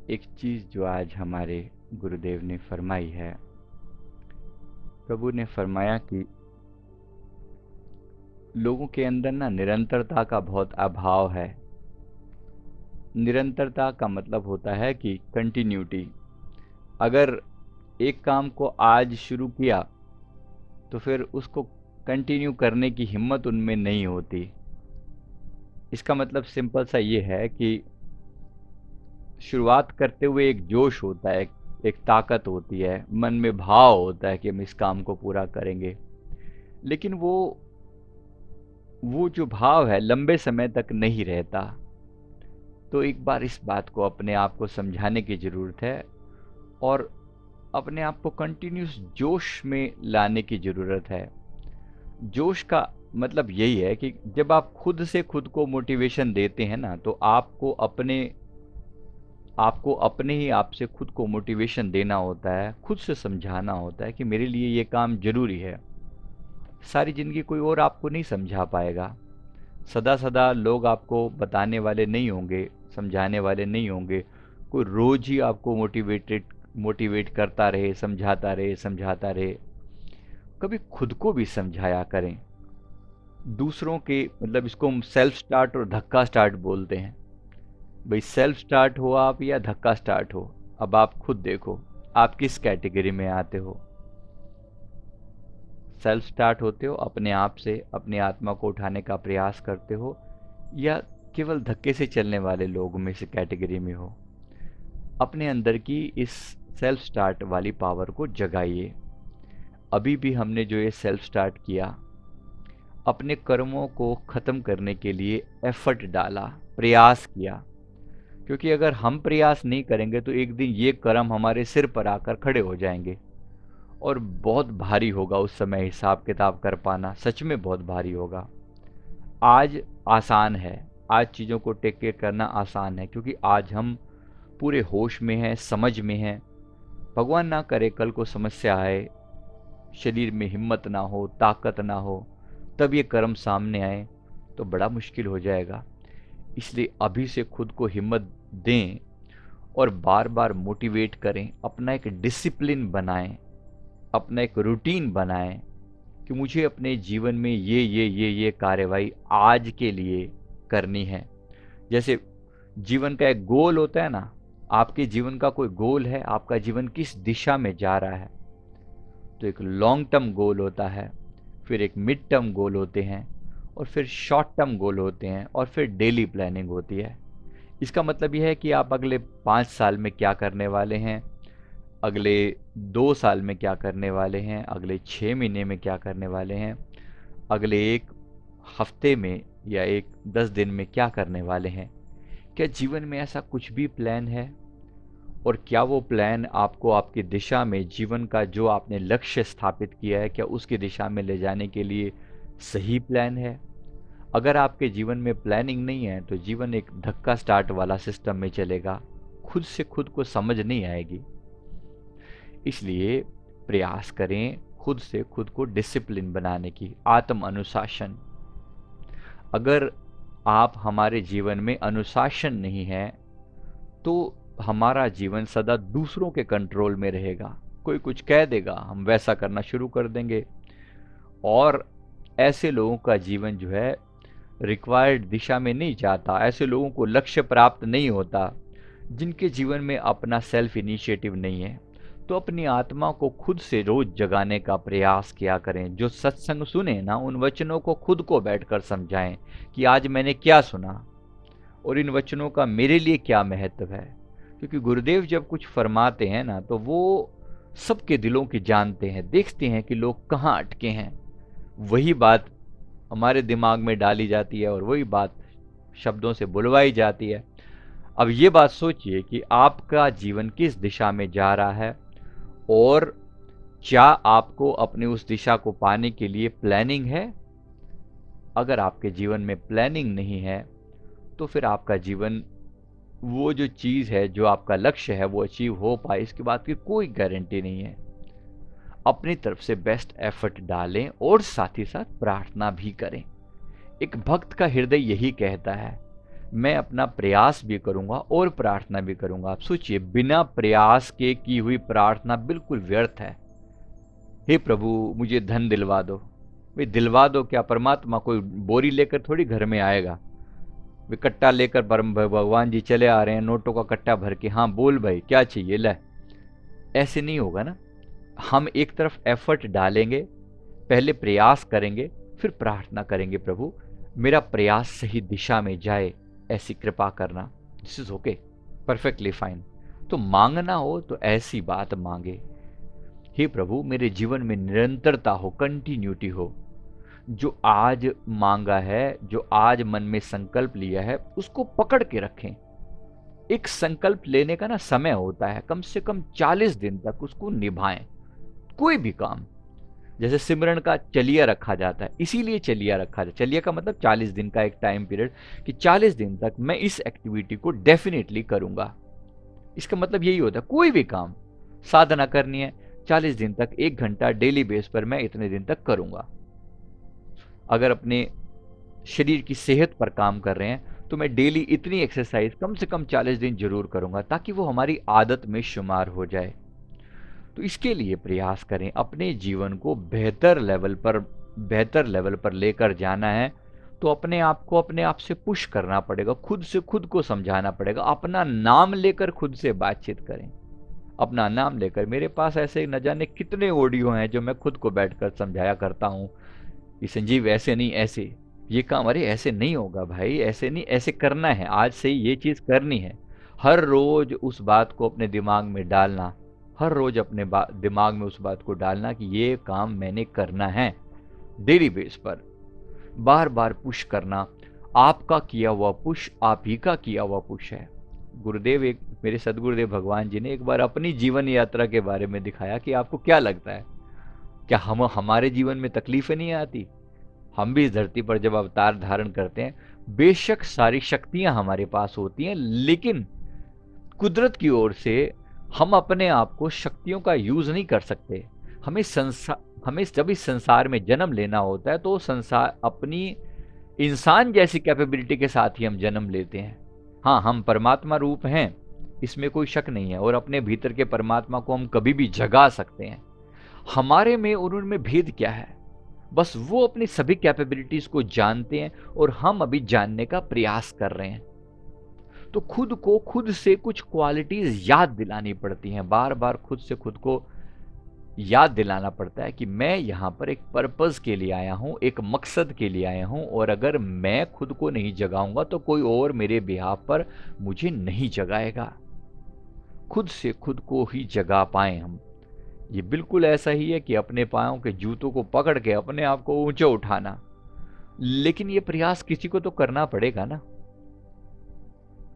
एक चीज़ जो आज हमारे गुरुदेव ने फरमाई है। प्रभु ने फरमाया कि लोगों के अंदर ना निरंतरता का बहुत अभाव है। निरंतरता का मतलब होता है कि कंटिन्यूटी। अगर एक काम को आज शुरू किया तो फिर उसको कंटिन्यू करने की हिम्मत उनमें नहीं होती। इसका मतलब सिंपल सा ये है कि शुरुआत करते हुए एक जोश होता है, एक ताकत होती है, मन में भाव होता है कि हम इस काम को पूरा करेंगे। लेकिन वो जो भाव है लंबे समय तक नहीं रहता। तो एक बार इस बात को अपने आप को समझाने की ज़रूरत है और अपने आप को कंटिन्यूस जोश में लाने की ज़रूरत है। जोश का मतलब यही है कि जब आप खुद से खुद को मोटिवेशन देते हैं ना, तो आपको अपने ही आप से खुद को मोटिवेशन देना होता है, खुद से समझाना होता है कि मेरे लिए ये काम ज़रूरी है। सारी ज़िंदगी कोई और आपको नहीं समझा पाएगा। सदा सदा लोग आपको बताने वाले नहीं होंगे, समझाने वाले नहीं होंगे। कोई रोज़ ही आपको मोटिवेट करता रहे, समझाता रहे। कभी खुद को भी समझाया करें। दूसरों के मतलब इसको हम सेल्फ स्टार्ट और धक्का स्टार्ट बोलते हैं। भाई सेल्फ स्टार्ट हो आप या धक्का स्टार्ट हो, अब आप खुद देखो आप किस कैटेगरी में आते हो। सेल्फ स्टार्ट होते हो, अपने आप से अपनी आत्मा को उठाने का प्रयास करते हो, या केवल धक्के से चलने वाले लोगों में से कैटेगरी में हो। अपने अंदर की इस सेल्फ स्टार्ट वाली पावर को जगाइए। अभी भी हमने जो ये सेल्फ स्टार्ट किया, अपने कर्मों को ख़त्म करने के लिए एफर्ट डाला, प्रयास किया। क्योंकि अगर हम प्रयास नहीं करेंगे तो एक दिन ये कर्म हमारे सिर पर आकर खड़े हो जाएंगे और बहुत भारी होगा उस समय हिसाब किताब कर पाना, सच में बहुत भारी होगा। आज आसान है, आज चीज़ों को टेक केयर करना आसान है क्योंकि आज हम पूरे होश में हैं, समझ में हैं। भगवान ना करे कल को समस्या आए, शरीर में हिम्मत ना हो, ताकत ना हो, तब ये कर्म सामने आए तो बड़ा मुश्किल हो जाएगा। इसलिए अभी से खुद को हिम्मत दें और बार बार मोटिवेट करें, अपना एक डिसिप्लिन बनाएं, अपना एक रूटीन बनाएं कि मुझे अपने जीवन में ये कार्यवाही आज के लिए करनी है। जैसे जीवन का एक गोल होता है ना, आपके जीवन का कोई गोल है, आपका जीवन किस दिशा में जा रहा है। तो एक लॉन्ग टर्म गोल होता है, फिर एक मिड टर्म गोल होते हैं, और फिर शॉर्ट टर्म गोल होते हैं, और फिर डेली प्लानिंग होती है। इसका मतलब यह है कि आप अगले 5 साल में क्या करने वाले हैं, अगले 2 साल में क्या करने वाले हैं, अगले 6 महीने में क्या करने वाले हैं, अगले एक हफ्ते में या एक 10 दिन में क्या करने वाले हैं। क्या जीवन में ऐसा कुछ भी प्लान है? और क्या वो प्लान आपको आपकी दिशा में, जीवन का जो आपने लक्ष्य स्थापित किया है, क्या उसकी दिशा में ले जाने के लिए सही प्लान है? अगर आपके जीवन में प्लानिंग नहीं है तो जीवन एक धक्का स्टार्ट वाला सिस्टम में चलेगा, खुद से खुद को समझ नहीं आएगी। इसलिए प्रयास करें खुद से खुद को डिसिप्लिन बनाने की, आत्म अनुशासन। अगर आप हमारे जीवन में अनुशासन नहीं है तो हमारा जीवन सदा दूसरों के कंट्रोल में रहेगा। कोई कुछ कह देगा, हम वैसा करना शुरू कर देंगे, और ऐसे लोगों का जीवन जो है रिक्वायर्ड दिशा में नहीं जाता। ऐसे लोगों को लक्ष्य प्राप्त नहीं होता जिनके जीवन में अपना सेल्फ इनिशिएटिव नहीं है। तो अपनी आत्मा को खुद से रोज जगाने का प्रयास किया करें। जो सत्संग सुने ना, उन वचनों को खुद को बैठकर समझाएं कि आज मैंने क्या सुना और इन वचनों का मेरे लिए क्या महत्व है। क्योंकि गुरुदेव जब कुछ फरमाते हैं ना, तो वो सबके दिलों की जानते हैं, देखते हैं कि लोग कहाँ अटके हैं। वही बात हमारे दिमाग में डाली जाती है और वही बात शब्दों से बुलवाई जाती है। अब ये बात सोचिए कि आपका जीवन किस दिशा में जा रहा है, और क्या आपको अपनी उस दिशा को पाने के लिए प्लानिंग है। अगर आपके जीवन में प्लानिंग नहीं है तो फिर आपका जीवन, वो जो चीज़ है, जो आपका लक्ष्य है, वो अचीव हो पाए इसकी बात की कोई गारंटी नहीं है। अपनी तरफ से बेस्ट एफर्ट डालें और साथ ही साथ प्रार्थना भी करें। एक भक्त का हृदय यही कहता है, मैं अपना प्रयास भी करूंगा और प्रार्थना भी करूंगा। आप सोचिए, बिना प्रयास के की हुई प्रार्थना बिल्कुल व्यर्थ है। हे प्रभु मुझे धन दिलवा दो। भाई दिलवा दो क्या, परमात्मा कोई बोरी लेकर थोड़ी घर में आएगा। वे कट्टा लेकर परम भगवान जी चले आ रहे हैं नोटों का कट्टा भर के, हाँ बोल भाई क्या चाहिए ले, ऐसे नहीं होगा ना। हम एक तरफ एफर्ट डालेंगे, पहले प्रयास करेंगे, फिर प्रार्थना करेंगे, प्रभु मेरा प्रयास सही दिशा में जाए, ऐसी कृपा करना। This is okay, perfectly fine. तो मांगना हो तो ऐसी बात मांगे, हे प्रभु मेरे जीवन में निरंतरता हो, कंटिन्यूटी हो। जो आज मांगा है, जो आज मन में संकल्प लिया है, उसको पकड़ के रखें। एक संकल्प लेने का ना समय होता है, कम से कम 40 दिन तक उसको निभाएं। कोई भी काम, जैसे सिमरन का चलिया रखा जाता है, इसीलिए चलिया रखा जाता है। चलिया का मतलब 40 दिन का एक टाइम पीरियड, कि 40 दिन तक मैं इस एक्टिविटी को डेफिनेटली करूंगा। इसका मतलब यही होता है, कोई भी काम साधना करनी है 40 दिन तक 1 घंटा डेली बेस पर मैं इतने दिन तक करूंगा। अगर अपने शरीर की सेहत पर काम कर रहे हैं तो मैं डेली इतनी एक्सरसाइज कम से कम 40 दिन जरूर करूंगा, ताकि वो हमारी आदत में शुमार हो जाए। तो इसके लिए प्रयास करें, अपने जीवन को बेहतर लेवल पर लेकर जाना है। तो अपने आप को अपने आप से पुश करना पड़ेगा, खुद से खुद को समझाना पड़ेगा। अपना नाम लेकर खुद से बातचीत करें, अपना नाम लेकर। मेरे पास ऐसे न जाने कितने ऑडियो हैं जो मैं खुद को बैठकर समझाया करता हूँ कि संजीव ऐसे नहीं, ऐसे ये काम, अरे ऐसे नहीं होगा भाई, ऐसे नहीं, ऐसे करना है, आज से ये चीज करनी है। हर रोज उस बात को अपने दिमाग में डालना, हर रोज अपने दिमाग में उस बात को डालना कि ये काम मैंने करना है। डेली बेस पर बार बार पुश करना। आपका किया हुआ पुश आप ही का किया हुआ पुश है। गुरुदेव, एक मेरे सदगुरुदेव भगवान जी ने एक बार अपनी जीवन यात्रा के बारे में दिखाया कि आपको क्या लगता है, क्या हम हमारे जीवन में तकलीफें नहीं आती? हम भी इस धरती पर जब अवतार धारण करते हैं, बेशक सारी शक्तियां हमारे पास होती हैं, लेकिन कुदरत की ओर से हम अपने आप को शक्तियों का यूज नहीं कर सकते। हमें जब इस संसार में जन्म लेना होता है तो संसार अपनी इंसान जैसी कैपेबिलिटी के साथ ही हम जन्म लेते हैं। हाँ, हम परमात्मा रूप हैं, इसमें कोई शक नहीं है, और अपने भीतर के परमात्मा को हम कभी भी जगा सकते हैं। हमारे में और उनमें भेद क्या है? बस वो अपनी सभी कैपेबिलिटीज को जानते हैं और हम अभी जानने का प्रयास कर रहे हैं। तो खुद को खुद से कुछ क्वालिटीज याद दिलानी पड़ती हैं, बार बार खुद से खुद को याद दिलाना पड़ता है कि मैं यहाँ पर एक पर्पस के लिए आया हूँ, एक मकसद के लिए आया हूँ, और अगर मैं खुद को नहीं जगाऊंगा तो कोई और मेरे बिहाफ पर मुझे नहीं जगाएगा। खुद से खुद को ही जगा पाए हम। ये बिल्कुल ऐसा ही है कि अपने पाँव के जूतों को पकड़ के अपने आप को ऊंचे उठाना। लेकिन ये प्रयास किसी को तो करना पड़ेगा ना,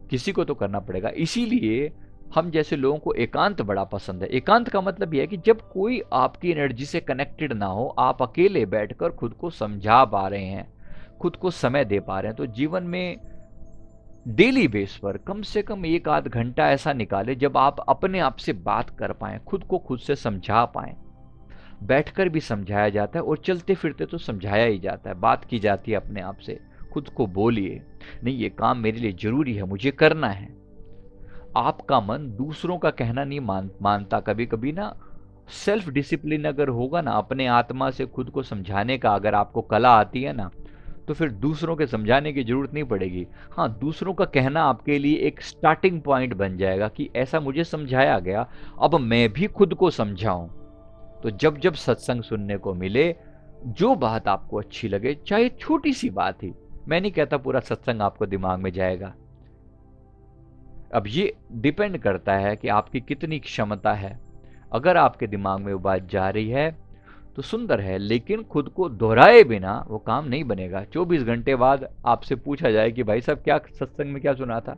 किसी को तो करना पड़ेगा। इसीलिए हम जैसे लोगों को एकांत बड़ा पसंद है। एकांत का मतलब यह है कि जब कोई आपकी एनर्जी से कनेक्टेड ना हो, आप अकेले बैठकर खुद को समझा पा रहे हैं, खुद को समय दे पा रहे हैं। तो जीवन में डेली बेस पर कम से कम 1 आध घंटा ऐसा निकाले जब आप अपने आप से बात कर पाएं, खुद को खुद से समझा पाएं। बैठकर भी समझाया जाता है और चलते फिरते तो समझाया ही जाता है, बात की जाती है अपने आप से। खुद को बोलिए, नहीं ये काम मेरे लिए जरूरी है, मुझे करना है। आपका मन दूसरों का कहना नहीं मानता। कभी कभी ना सेल्फ डिसिप्लिन अगर होगा ना, अपने आत्मा से खुद को समझाने का अगर आपको कला आती है ना, तो फिर दूसरों के समझाने की जरूरत नहीं पड़ेगी। हाँ, दूसरों का कहना आपके लिए एक स्टार्टिंग पॉइंट बन जाएगा कि ऐसा मुझे समझाया गया, अब मैं भी खुद को समझाऊं। तो जब जब सत्संग सुनने को मिले, जो बात आपको अच्छी लगे, चाहे छोटी सी बात ही, मैं नहीं कहता पूरा सत्संग आपको दिमाग में जाएगा। अब ये डिपेंड करता है कि आपकी कितनी क्षमता है। अगर आपके दिमाग में वो बात जा रही है तो सुंदर है, लेकिन खुद को दोहराए बिना वो काम नहीं बनेगा। 24 घंटे बाद आपसे पूछा जाए कि भाई साहब क्या सत्संग में क्या सुना था,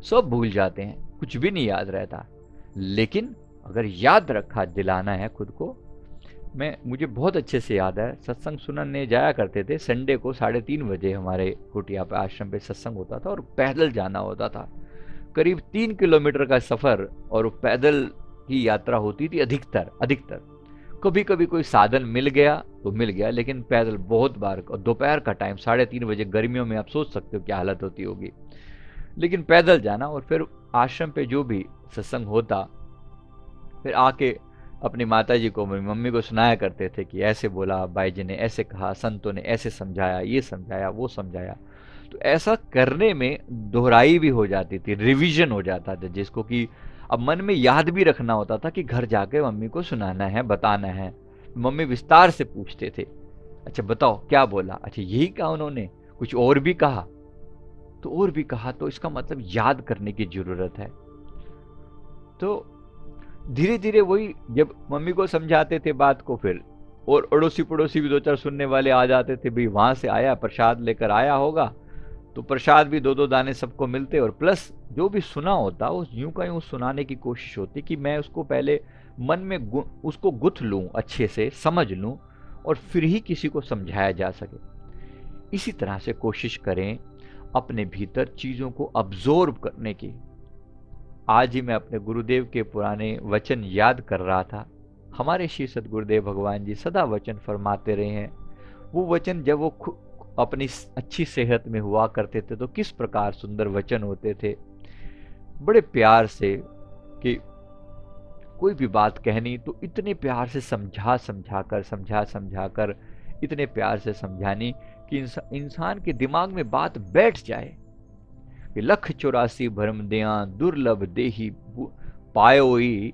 सब भूल जाते हैं, कुछ भी नहीं याद रहता। लेकिन अगर याद रखा दिलाना है खुद को, मुझे बहुत अच्छे से याद है, सत्संग सुनने जाया करते थे संडे को 3:30 बजे हमारे कुटिया पे आश्रम पे सत्संग होता था, और पैदल जाना होता था। करीब 3 किलोमीटर का सफर, और पैदल की यात्रा होती थी अधिकतर अधिकतर। कभी कभी कोई साधन मिल गया तो मिल गया, लेकिन पैदल बहुत बार, दोपहर का टाइम 3:30 बजे गर्मियों में आप सोच सकते हो क्या हालत होती होगी, लेकिन पैदल जाना। और फिर आश्रम पे जो भी सत्संग होता, फिर आके अपनी माता जी को, मेरी मम्मी को सुनाया करते थे कि ऐसे बोला बाई जी ने, ऐसे कहा, संतों ने ऐसे समझाया, ये समझाया, वो समझाया। तो ऐसा करने में दोहराई भी हो जाती थी, रिवीजन हो जाता था, जिसको कि अब मन में याद भी रखना होता था कि घर जाके मम्मी को सुनाना है, बताना है। मम्मी विस्तार से पूछते थे, अच्छा बताओ क्या बोला, अच्छा यही कहा उन्होंने, कुछ और भी कहा, तो और भी कहा, तो इसका मतलब याद करने की जरूरत है। तो धीरे धीरे वही, जब मम्मी को समझाते थे बात को, फिर और अड़ोसी पड़ोसी भी दो चार सुनने वाले आ जाते थे, भाई वहां से आया, प्रसाद लेकर आया होगा, तो प्रसाद भी दो दो दाने सबको मिलते, और प्लस जो भी सुना होता वो यूं का यूं सुनाने की कोशिश होती कि मैं उसको पहले मन में उसको गुथ लूं, अच्छे से समझ लूं, और फिर ही किसी को समझाया जा सके। इसी तरह से कोशिश करें अपने भीतर चीजों को अब्जॉर्ब करने की। आज ही मैं अपने गुरुदेव के पुराने वचन याद कर रहा था। हमारे श्री सदगुरुदेव भगवान जी सदा वचन फरमाते रहे हैं। वो वचन जब वो अपनी अच्छी सेहत में हुआ करते थे तो किस प्रकार सुंदर वचन होते थे, बड़े प्यार से, कि कोई भी बात कहनी तो इतने प्यार से समझा समझा कर इतने प्यार से समझानी कि इंसान के दिमाग में बात बैठ जाए कि लख 84 भरम दिया दुर्लभ देही पायोई,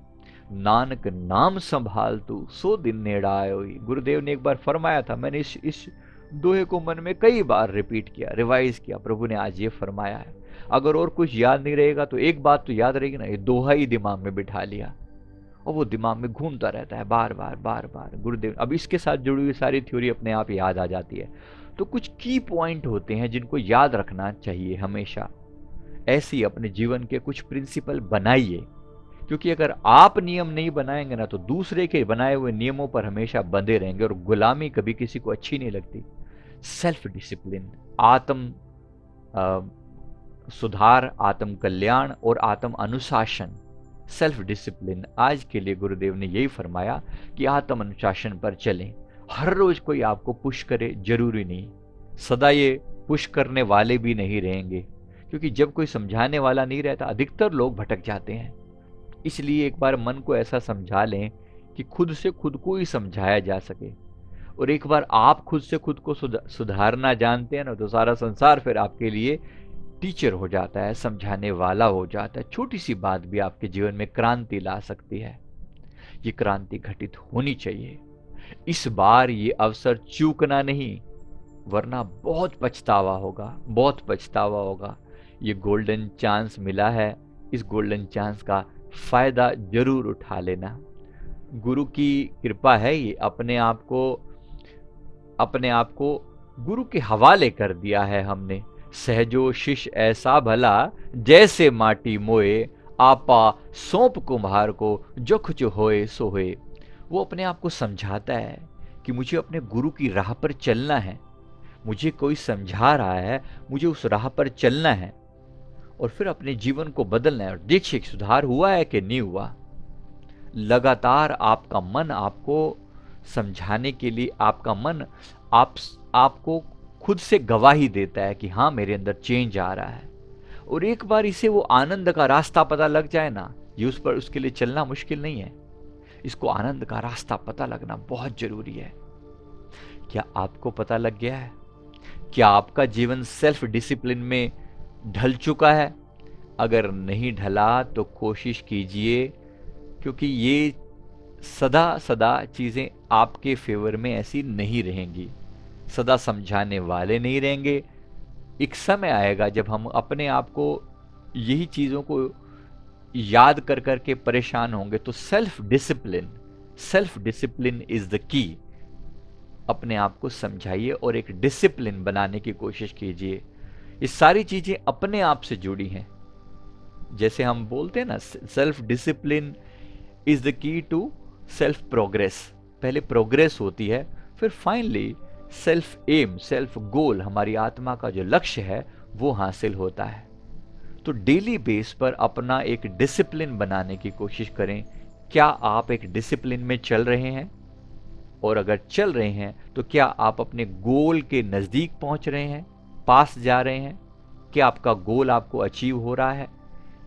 नानक नाम संभाल तू सो दिन नेड़ा आयोई। गुरुदेव ने एक बार फरमाया था, मैंने इस दोहे को मन में कई बार रिपीट किया, रिवाइज किया। प्रभु ने आज ये फरमाया है, अगर और कुछ याद नहीं रहेगा तो एक बात तो याद रहेगी ना, ये दोहा ही दिमाग में बिठा लिया, और वो दिमाग में घूमता रहता है बार बार बार बार। गुरुदेव, अब इसके साथ जुड़ी हुई सारी थ्योरी अपने आप याद आ जाती है। तो कुछ की पॉइंट होते हैं जिनको याद रखना चाहिए हमेशा। ऐसे ही अपने जीवन के कुछ प्रिंसिपल बनाइए, क्योंकि अगर आप नियम नहीं बनाएंगे ना तो दूसरे के बनाए हुए नियमों पर हमेशा बंधे रहेंगे, और गुलामी कभी किसी को अच्छी नहीं लगती। सेल्फ डिसिप्लिन, आत्म सुधार, आत्म कल्याण और आत्म अनुशासन। सेल्फ डिसिप्लिन, आज के लिए गुरुदेव ने यही फरमाया कि आत्म अनुशासन पर चलें। हर रोज कोई आपको पुश करे जरूरी नहीं, सदा ये पुश करने वाले भी नहीं रहेंगे, क्योंकि जब कोई समझाने वाला नहीं रहता अधिकतर लोग भटक जाते हैं। इसलिए एक बार मन को ऐसा समझा लें कि खुद से खुद को ही समझाया जा सके। और एक बार आप खुद से खुद को सुधारना जानते हैं ना, तो सारा संसार फिर आपके लिए टीचर हो जाता है, समझाने वाला हो जाता है। छोटी सी बात भी आपके जीवन में क्रांति ला सकती है। ये क्रांति घटित होनी चाहिए। इस बार ये अवसर चूकना नहीं, वरना बहुत पछतावा होगा, बहुत पछतावा होगा। ये गोल्डन चांस मिला है, इस गोल्डन चांस का फायदा जरूर उठा लेना। गुरु की कृपा है, ये अपने आप को गुरु के हवाले कर दिया है हमने। सहजो शिष्य ऐसा भला, जैसे माटी मोए, आपा सौंप कुम्हार को, जो कुछ होए सो होए। वो अपने आप को समझाता है कि मुझे अपने गुरु की राह पर चलना है, मुझे कोई समझा रहा है, मुझे उस राह पर चलना है, और फिर अपने जीवन को बदलना है। और देखिए सुधार हुआ है कि नहीं हुआ। लगातार आपका मन आपको समझाने के लिए, आपका मन आपको खुद से गवाही देता है कि हाँ मेरे अंदर चेंज आ रहा है। और एक बार इसे वो आनंद का रास्ता पता लग जाए ना, ये उस पर उसके लिए चलना मुश्किल नहीं है। इसको आनंद का रास्ता पता लगना बहुत जरूरी है। क्या आपको पता लग गया है? क्या आपका जीवन सेल्फ डिसिप्लिन में ढल चुका है? अगर नहीं ढला तो कोशिश कीजिए, क्योंकि ये सदा सदा चीजें आपके फेवर में ऐसी नहीं रहेंगी, सदा समझाने वाले नहीं रहेंगे। एक समय आएगा जब हम अपने आप को यही चीजों को याद कर करके परेशान होंगे। तो सेल्फ डिसिप्लिन इज द की। अपने आप को समझाइए और एक डिसिप्लिन बनाने की कोशिश कीजिए। ये सारी चीजें अपने आप से जुड़ी हैं। जैसे हम बोलते हैं ना, self discipline is the key to self progress. पहले प्रोग्रेस होती है, फिर finally self aim, self goal, हमारी आत्मा का जो लक्ष्य है वो हासिल होता है। तो डेली बेस पर अपना एक डिसिप्लिन बनाने की कोशिश करें। क्या आप एक डिसिप्लिन में चल रहे हैं? और अगर चल रहे हैं तो क्या आप अपने गोल के नज़दीक पहुंच रहे हैं, पास जा रहे हैं? क्या आपका गोल आपको अचीव हो रहा है?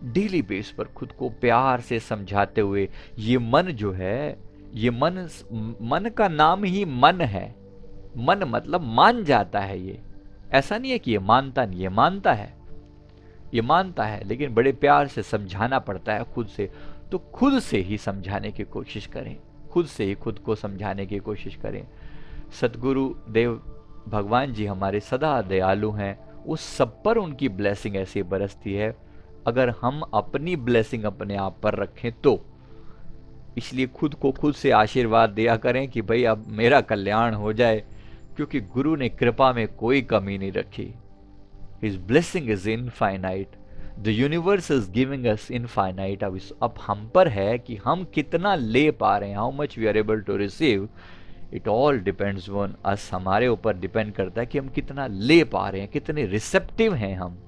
डेली बेस पर खुद को प्यार से समझाते हुए, ये मन जो है, ये मन का नाम ही मन है। मन मतलब मान जाता है। ये ऐसा नहीं है कि ये मानता नहीं, ये मानता है, ये मानता है, लेकिन बड़े प्यार से समझाना पड़ता है खुद से। तो खुद से ही समझाने की कोशिश करें, खुद से ही खुद को समझाने की कोशिश करें। सतगुरु देव भगवान जी हमारे सदा दयालु हैं, उस सब पर उनकी ब्लेसिंग ऐसी बरसती है अगर हम अपनी ब्लेसिंग अपने आप पर रखें तो। इसलिए खुद को खुद से आशीर्वाद दिया करें कि भाई अब मेरा कल्याण हो जाए, क्योंकि गुरु ने कृपा में कोई कमी नहीं रखी। His blessing is infinite. The universe is giving us infinite. अब हम पर है कि हम कितना ले पा रहे हैं, how much we are able to receive. It all depends on us. हमारे ऊपर डिपेंड करता है कि हम कितना ले पा रहे हैं, कितने रिसेप्टिव हैं हम।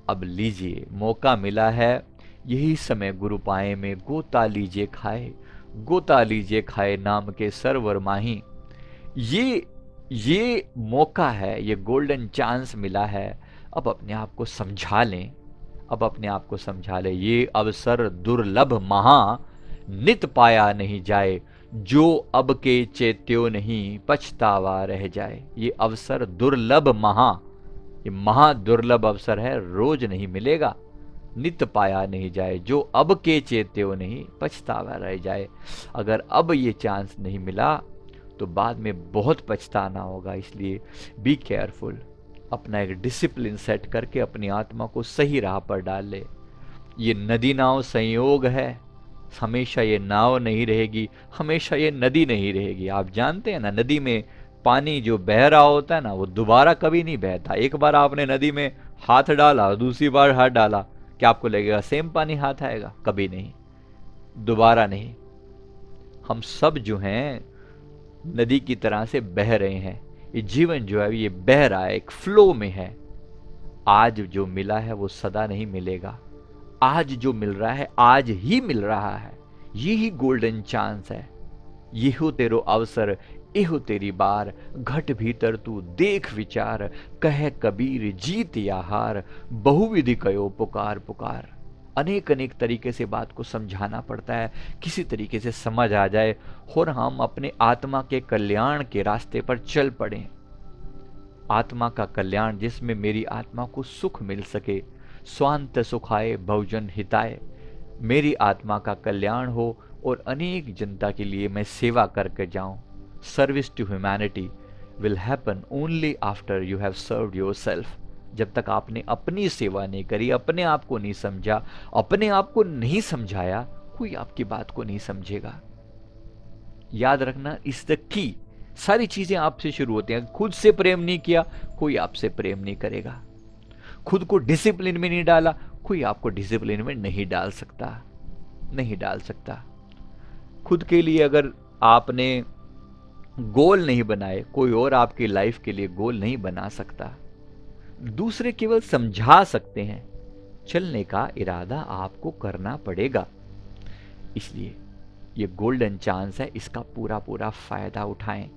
अब लीजिए, मौका मिला है, यही समय गुरु पाए में गोता लीजिए खाए, गोता लीजिए खाए नाम के सरवर माही। ये मौका है, ये गोल्डन चांस मिला है। अब अपने आप को समझा लें, अब अपने आप को समझा लें। ये अवसर दुर्लभ महा, नित पाया नहीं जाए, जो अब के चेत्यो नहीं पछतावा रह जाए। ये अवसर दुर्लभ महा, ये महा दुर्लभ अवसर है, रोज नहीं मिलेगा। नित पाया नहीं जाए, जो अब के चेत्यो नहीं पछतावा रह जाए। अगर अब ये चांस नहीं मिला तो बाद में बहुत पछताना होगा। इसलिए बी केयरफुल, अपना एक डिसिप्लिन सेट करके अपनी आत्मा को सही राह पर डाल ले। ये नदी नाव संयोग है, हमेशा ये नाव नहीं रहेगी, हमेशा ये नदी नहीं रहेगी। आप जानते हैं ना, नदी में पानी जो बह रहा होता है ना, वो दोबारा कभी नहीं बहता। एक बार आपने नदी में हाथ डाला, दूसरी बार हाथ डाला, क्या आपको लगेगा सेम पानी हाथ आएगा? कभी नहीं, दोबारा नहीं। हम सब जो हैं नदी की तरह से बह रहे हैं। ये जीवन जो है ये बह रहा है, एक फ्लो में है। आज जो मिला है वो सदा नहीं मिलेगा। आज जो मिल रहा है आज ही मिल रहा है। ये ही गोल्डन चांस है। ये हो तेरो अवसर, एहो तेरी बार, घट भीतर तू देख विचार, कह कबीर जीत या हार, बहुविधि कयो पुकार पुकार। अनेक अनेक तरीके से बात को समझाना पड़ता है, किसी तरीके से समझ आ जाए और हम अपने आत्मा के कल्याण के रास्ते पर चल पड़ें। आत्मा का कल्याण, जिसमें मेरी आत्मा को सुख मिल सके, स्वांत सुखाए बहुजन हिताय, मेरी आत्मा का कल्याण हो और अनेक जनता के लिए मैं सेवा करके जाऊं। Service to humanity will happen only after you have served yourself. जब तक आपने अपनी सेवा नहीं करी, अपने आप को नहीं समझा, अपने आप को नहीं समझाया, कोई आपकी बात को नहीं समझेगा। याद रखना, इस द की। सारी चीजें आपसे शुरू होती हैं। खुद से प्रेम नहीं किया, कोई आपसे प्रेम नहीं करेगा। खुद को डिसिप्लिन में नहीं डाला, कोई आपको डिसिप्लिन में नहीं डाल सकता, नहीं डाल सकता। खुद के लिए अगर आपने गोल नहीं बनाए, कोई और आपकी लाइफ के लिए गोल नहीं बना सकता। दूसरे केवल समझा सकते हैं, चलने का इरादा आपको करना पड़ेगा। इसलिए ये गोल्डन चांस है, इसका पूरा पूरा फायदा उठाएं,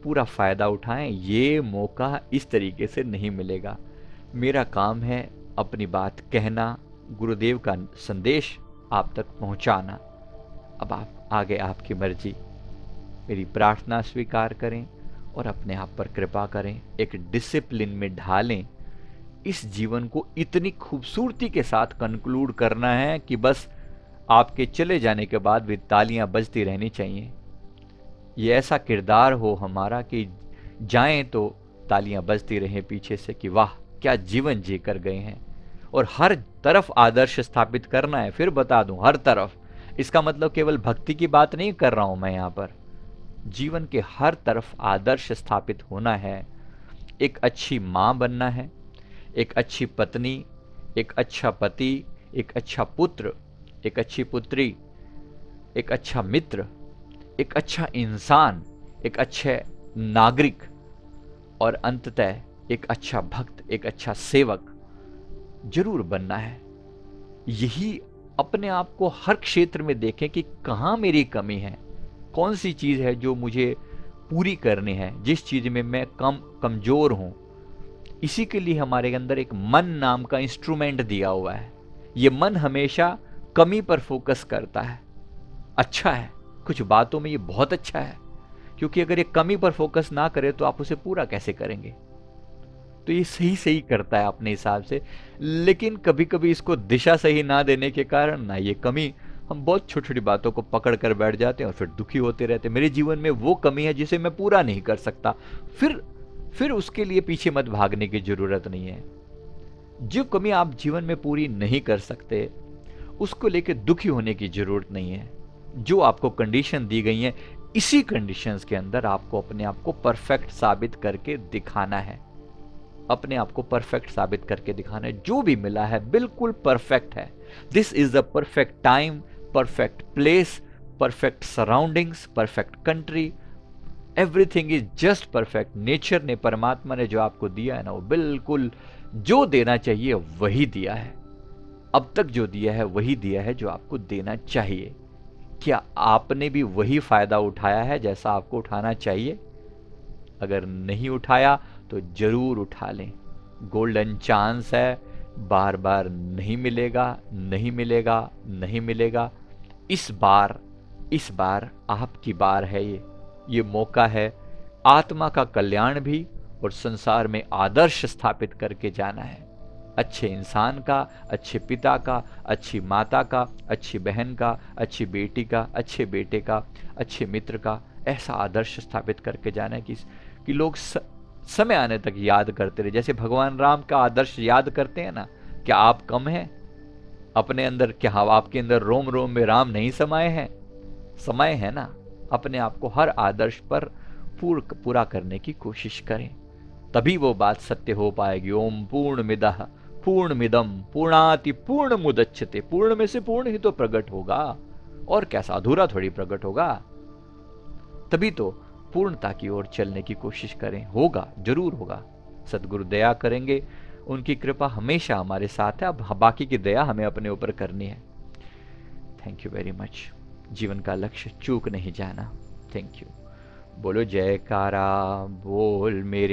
पूरा फायदा उठाएं। ये मौका इस तरीके से नहीं मिलेगा। मेरा काम है अपनी बात कहना, गुरुदेव का संदेश आप तक पहुंचाना। अब आप आगे आपकी मर्जी। मेरी प्रार्थना स्वीकार करें और अपने आप पर कृपा करें, एक डिसिप्लिन में ढालें। इस जीवन को इतनी खूबसूरती के साथ कंक्लूड करना है कि बस आपके चले जाने के बाद भी तालियां बजती रहनी चाहिए। ये ऐसा किरदार हो हमारा कि जाएं तो तालियां बजती रहें पीछे से कि वाह क्या जीवन जी कर गए हैं। और हर तरफ आदर्श स्थापित करना है। फिर बता दूं, हर तरफ, इसका मतलब केवल भक्ति की बात नहीं कर रहा हूं मैं यहां पर। जीवन के हर तरफ आदर्श स्थापित होना है। एक अच्छी मां बनना है, एक अच्छी पत्नी, एक अच्छा पति, एक अच्छा पुत्र, एक अच्छी पुत्री, एक अच्छा मित्र, एक अच्छा इंसान, एक अच्छे नागरिक और अंततः एक अच्छा भक्त, एक अच्छा सेवक जरूर बनना है। यही अपने आप को हर क्षेत्र में देखें कि कहां मेरी कमी है, कौन सी चीज़ है जो मुझे पूरी करनी है, जिस चीज़ में मैं कमज़ोर हूँ। इसी के लिए हमारे अंदर एक मन नाम का इंस्ट्रूमेंट दिया हुआ है। ये मन हमेशा कमी पर फोकस करता है। अच्छा है, कुछ बातों में ये बहुत अच्छा है, क्योंकि अगर ये कमी पर फोकस ना करे तो आप उसे पूरा कैसे करेंगे। तो ये सही सही करता है अपने हिसाब से, लेकिन कभी कभी इसको दिशा सही ना देने के कारण ना ये कमी, हम बहुत छोटी छोटी बातों को पकड़ कर बैठ जाते हैं और फिर दुखी होते रहते हैं। मेरे जीवन में वो कमी है जिसे मैं पूरा नहीं कर सकता। फिर उसके लिए पीछे मत भागने की जरूरत नहीं है। जो कमी आप जीवन में पूरी नहीं कर सकते, उसको लेकर दुखी होने की जरूरत नहीं है। जो आपको कंडीशन दी गई है, इसी कंडीशंस के अंदर आपको अपने आप को परफेक्ट साबित करके दिखाना है। अपने आप को परफेक्ट साबित करके दिखाना है। जो भी मिला है बिल्कुल परफेक्ट है। This is the perfect time, perfect place, perfect surroundings, perfect country. Everything is just perfect. Nature ने, परमात्मा ने जो आपको दिया है ना, वो बिल्कुल जो देना चाहिए वही दिया है। अब तक जो दिया है वही दिया है जो आपको देना चाहिए। क्या आपने भी वही फायदा उठाया है जैसा आपको उठाना चाहिए? अगर नहीं उठाया तो जरूर उठा लें। गोल्डन चांस है, बार बार नहीं मिलेगा, नहीं मिलेगा, नहीं मिलेगा। इस बार आपकी बार है। ये मौका है आत्मा का कल्याण भी और संसार में आदर्श स्थापित करके जाना है। अच्छे इंसान का, अच्छे पिता का, अच्छी माता का, अच्छी बहन का, अच्छी बेटी का, अच्छे बेटे का, अच्छे मित्र का, ऐसा आदर्श स्थापित करके जाना है कि लोग समय आने तक याद करते रहे। जैसे भगवान राम का आदर्श याद करते हैं ना, क्या आप कम हैं अपने अंदर? क्या आपके अंदर रोम रोम में राम नहीं समाये हैं? समय है ना। अपने आप को हर आदर्श पर पूरा करने की कोशिश करें, तभी वो बात सत्य हो पाएगी। ओम पूर्णमिदः पूर्णमिदं पूर्णाति पूर्णमुदच्यते। पूर्ण में से पूर्ण ही तो प्रकट होगा, और कैसा अधूरा थोड़ी प्रकट होगा। तभी तो पूर्णता की ओर चलने की कोशिश करें। होगा, जरूर होगा। सदगुरु दया करेंगे, उनकी कृपा हमेशा हमारे साथ है। अब बाकी की दया हमें अपने ऊपर करनी है। Thank you very much. जीवन का लक्ष्य चूक नहीं जाना। Thank you. बोलो जयकारा बोल मेरे